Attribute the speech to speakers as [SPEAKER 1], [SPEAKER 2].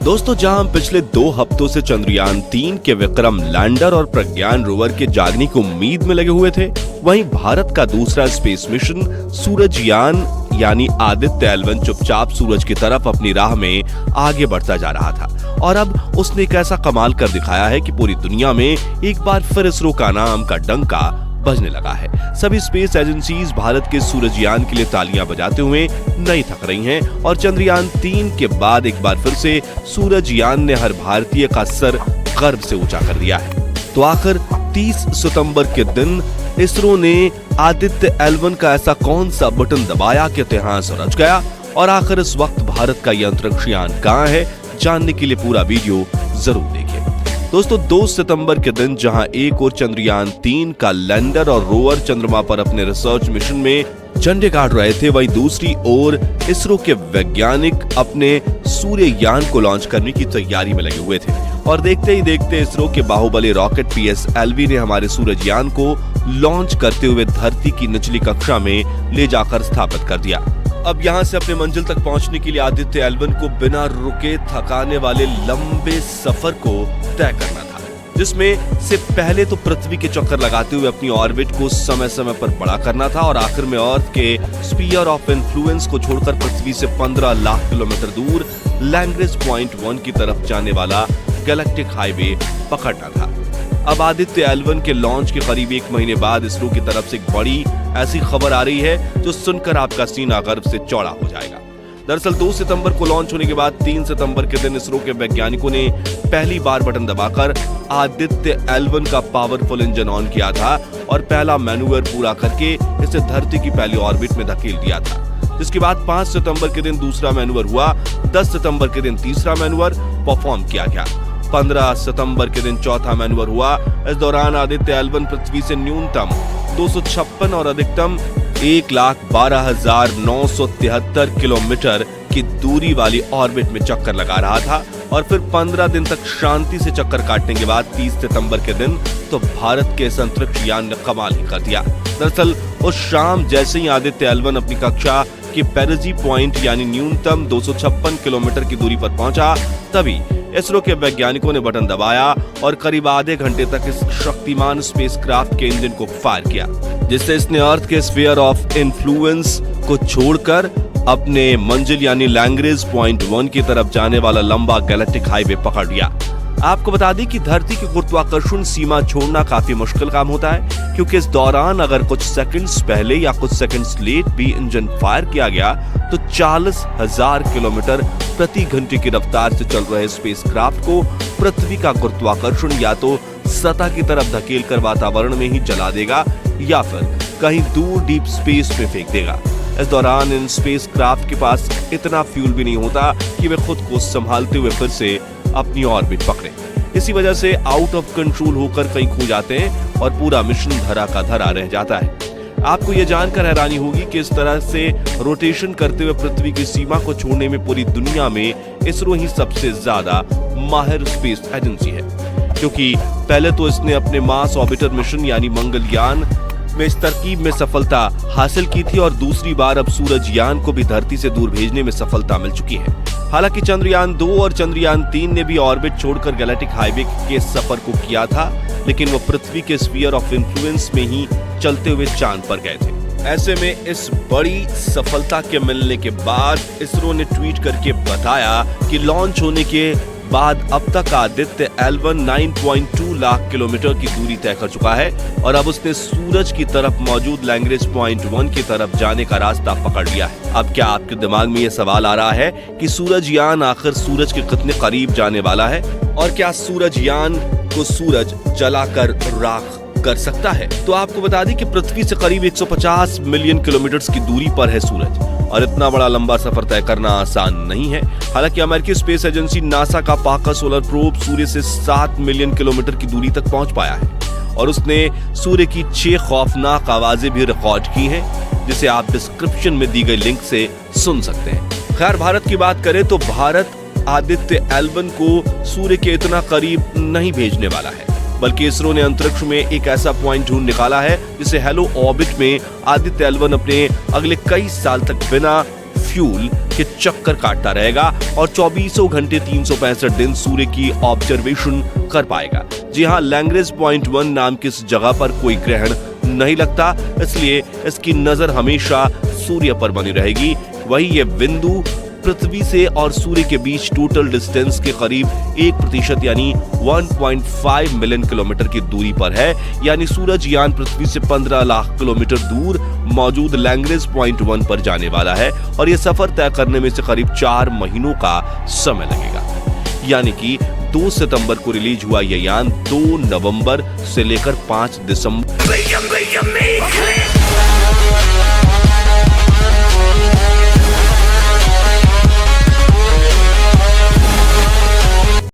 [SPEAKER 1] दोस्तों, जहां हम पिछले 2 हफ्तों से चंद्रयान 3 के विक्रम लैंडर और प्रज्ञान रोवर के जागने की उम्मीद में लगे हुए थे, वहीं भारत का दूसरा स्पेस मिशन सूरजयान यानी आदित्य L1 चुपचाप सूरज की तरफ अपनी राह में आगे बढ़ता जा रहा था। और अब उसने एक ऐसा कमाल कर दिखाया है कि पूरी दुनिया में एक बार फिर इसरो का नाम का डंका बजने लगा है। सभी स्पेस एजेंसीज भारत के सूरजयान के लिए तालियां बजाते हुए नहीं थक रही हैं और चंद्रयान 3 के बाद एक बार फिर से सूरजयान ने हर भारतीय का सर गर्व से ऊंचा कर दिया है। तो आखिर 30 सितंबर के दिन इसरो ने आदित्य L1 का ऐसा कौन सा बटन दबाया कि इतिहास रच गया, और आखिर इस वक्त भारत का यह अंतरिक्ष यान कहां है, जानने के लिए पूरा वीडियो जरूर देखिए। दोस्तों, 2 सितंबर के दिन जहां एक और चंद्रयान 3 का लैंडर और रोवर चंद्रमा पर अपने रिसर्च मिशन में झंडे गाड़ रहे थे, वहीं दूसरी ओर इसरो के वैज्ञानिक अपने सूर्ययान को लॉन्च करने की तैयारी में लगे हुए थे। और देखते ही देखते इसरो के बाहुबली रॉकेट PSLV ने हमारे सूरजयान को लॉन्च करते हुए धरती की निचली कक्षा में ले जाकर स्थापित कर दिया। अब यहां से अपने मंजिल तक पहुंचने के लिए आदित्य L1 को बिना रुके थकाने वाले लंबे सफर को तय करना था, जिसमें से पहले तो पृथ्वी के चक्कर लगाते हुए अपनी ऑर्बिट को समय समय पर बड़ा करना था और आखिर में अर्थ के स्फीयर ऑफ इन्फ्लुएंस को छोड़कर पृथ्वी से 15 लाख किलोमीटर दूर लैग्रेंज पॉइंट 1 की तरफ जाने वाला गैलेक्टिक हाईवे पकड़ना था। अब आदित्य L1 के लॉन्च के करीब 1 महीने बाद इसरो की तरफ से एक बड़ी ऐसी खबर आ रही है जो सुनकर आपका सीना गर्व से चौड़ा हो जाएगा। दरअसल 2 सितंबर को लॉन्च होने के बाद 3 सितंबर के दिन इसरो के वैज्ञानिकों ने पहली बार बटन दबाकर आदित्य L1 का पावरफुल इंजन ऑन किया था और पहला मैन्यूवर पूरा करके इसे धरती की पहली ऑर्बिट में धकेल दिया था। जिसके बाद 5 सितंबर के दिन दूसरा मैन्यूवर हुआ, 10 सितंबर के दिन तीसरा मैन्यूवर परफॉर्म किया गया, 15 सितंबर के दिन चौथा मैन्यूवर हुआ। इस दौरान आदित्य L1 पृथ्वी से न्यूनतम 256 और अधिकतम 1,12,973 किलोमीटर की दूरी वाली ऑर्बिट में चक्कर लगा रहा था और फिर 15 दिन तक शांति से चक्कर काटने के बाद 30 सितंबर के दिन तो भारत के इस अंतरिक्ष यान ने कमाल ही कर दिया। दरअसल उस शाम जैसे ही आदित्य L1 अपनी कक्षा के पेरिजी पॉइंट यानी न्यूनतम 256 किलोमीटर की दूरी पर पहुंचा, तभी इसरो के वैज्ञानिकों ने बटन दबाया और करीब आधे घंटे तक इस शक्तिमान स्पेसक्राफ्ट के इंजन को फायर किया, जिससे इसने अर्थ के स्फीयर ऑफ इन्फ्लुएंस को छोड़कर अपने मंजिल यानी लैग्रेंज पॉइंट 1 की तरफ जाने वाला लंबा गैलेक्टिक हाईवे पकड़ लिया। आपको बता दें कि धरती की गुरुत्वाकर्षण सीमा छोड़ना काफी मुश्किल काम होता है, क्योंकि इस दौरान अगर कुछ सेकंड्स पहले या कुछ सेकंड्स लेट भी इंजन फायर किया गया तो 40,000 किलोमीटर प्रति घंटे की रफ्तार से चल रहे स्पेसक्राफ्ट को पृथ्वी का गुरुत्वाकर्षण या तो सतह की तरफ धकेल कर वातावरण में ही जला देगा या फिर कहीं दूर डीप स्पेस में फेंक देगा। इस दौरान इन स्पेसक्राफ्ट के पास इतना फ्यूल भी नहीं होता कि वे खुद को संभालते हुए फिर से अपनी ऑर्बिट पकड़े। इसी वजह से आउट ऑफ कंट्रोल होकर कहीं खो जाते हैं और पूरा मिशन धरा का धरा रह जाता है। आपको यह जानकर हैरानी होगी कि इस तरह से रोटेशन करते हुए पृथ्वी की सीमा को छोड़ने में पूरी दुनिया में इसरो ही सबसे ज्यादा माहिर स्पेस एजेंसी है, क्योंकि पहले तो इसने अपने मार्स ऑर्बिटर मिशन यानी मंगलयान में इस तरकीब में सफलता हासिल की थी और दूसरी बार अब सूरजयान को भी धरती से दूर भेजने में सफलता मिल चुकी है। हालांकि चंद्रयान 2 और चंद्रयान 3 ने भी ऑर्बिट छोड़कर गैलेक्टिक हाईवे के सफर को किया था, लेकिन वो पृथ्वी के स्फीयर ऑफ इन्फ्लुएंस में ही चलते हुए चांद पर गए थे। ऐसे में इस बड़ी सफलता के मिलने के बाद इसरो ने ट्वीट करके बताया कि लॉन्च होने के बाद अब तक आदित्य L1 9.2 लाख किलोमीटर की दूरी तय कर चुका है और अब उसने सूरज की तरफ मौजूद लैग्रेंज पॉइंट 1 की तरफ जाने का रास्ता पकड़ लिया है। अब क्या आपके दिमाग में यह सवाल आ रहा है कि सूरजयान आखिर सूरज के कितने करीब जाने वाला है और क्या सूरजयान को सूरज जलाकर राख कर सकता है? तो आपको बता दें कि पृथ्वी से करीब 150 मिलियन किलोमीटर की दूरी पर है सूरज और इतना बड़ा लंबा सफर तय करना आसान नहीं है। हालांकि अमेरिकी स्पेस एजेंसी नासा का पार्कर सोलर प्रोब सूर्य से 7 मिलियन किलोमीटर की दूरी तक पहुंच पाया है और उसने सूर्य की 6 खौफनाक आवाजें भी रिकॉर्ड की हैं, जिसे आप डिस्क्रिप्शन में दी गई लिंक से सुन सकते हैं। खैर, भारत की बात करें तो भारत आदित्य L1 को सूर्य के इतना करीब नहीं भेजने वाला है, बल्कि इसरो ने अंतरिक्ष में एक ऐसा पॉइंट ढूंढ निकाला है जिसे हेलो ऑर्बिट में आदित्य L1 अपने अगले कई साल तक बिना फ्यूल के चक्कर काटता रहेगा और 24 घंटे 365 दिन सूर्य की ऑब्जर्वेशन कर पाएगा। जी हाँ, लैग्रेंज पॉइंट 1 नाम की इस जगह पर कोई ग्रहण नहीं लगता, इसलिए इसकी नजर हमेशा सूर्य पर बनी रहेगी। वही ये बिंदु पृथ्वी से और सूर्य के बीच टोटल डिस्टेंस के करीब 1% यानी 1.5 मिलियन किलोमीटर की दूरी पर है। यानी सूरज यान पृथ्वी से 15 लाख किलोमीटर दूर मौजूद लैग्रेंज पॉइंट 1 पर जाने वाला है और यह सफर तय करने में से करीब 4 महीनों का समय लगेगा। यानी कि 2 सितंबर को रिलीज हुआ यह यान 2 नवंबर से लेकर 5 दिसंबर